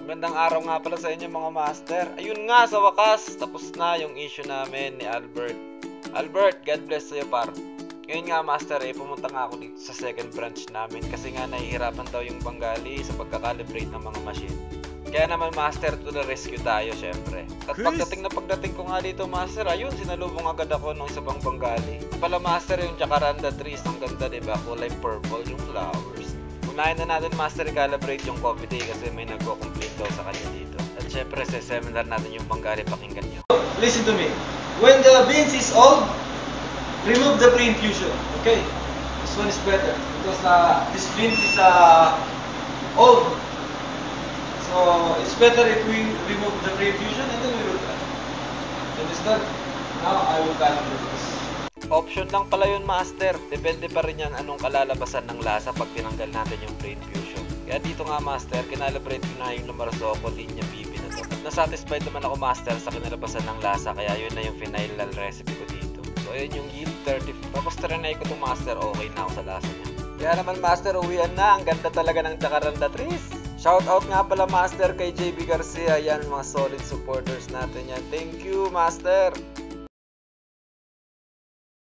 Magandang araw nga pala sa inyo mga master. Ayun nga, sa wakas, tapos na yung issue namin ni Albert. Albert, God bless sa'yo par. Ngayon nga master, pumunta nga ako dito sa second branch namin kasi nga nahihirapan daw yung Bengali sa pagkakalibrate ng mga machine. Kaya naman master, to the rescue tayo syempre. At pagdating ko nga dito master, ayun, sinalubong agad ako ng isa pang Bengali. Pala master, yung jacaranda trees, ang ganda diba? Kulay purple yung flowers. Unahin na natin master i-calibrate yung coffee day kasi may nagko-complain daw sa kanya dito. At syempre sa seminar natin yung Bengali, pakinggan nyo. Listen to me. When the beans is old, remove the pre-infusion. Okay? This one is better because this beans is old. So it's better if we remove the pre-infusion and then we will try. Understand? Now I will calibrate this. Option lang pala yun master. Depende pa rin yan anong kalalabasan ng lasa pag tinanggal natin yung pre-infusion. Kaya dito nga master, kinalibrate ko na yung Lombardozzo linya BB na to. At nasatisfied naman ako master sa kinalabasan ng lasa, kaya yun na yung final recipe ko dito. So ayun yung yield 30. Tapos trinay ko to master, okay na ako sa lasa niya. Kaya naman master, uwian na. Ang ganda talaga ng jacaranda trees. Shoutout nga pala master kay JB Garcia. Yan, mga solid supporters natin yan. Thank you master.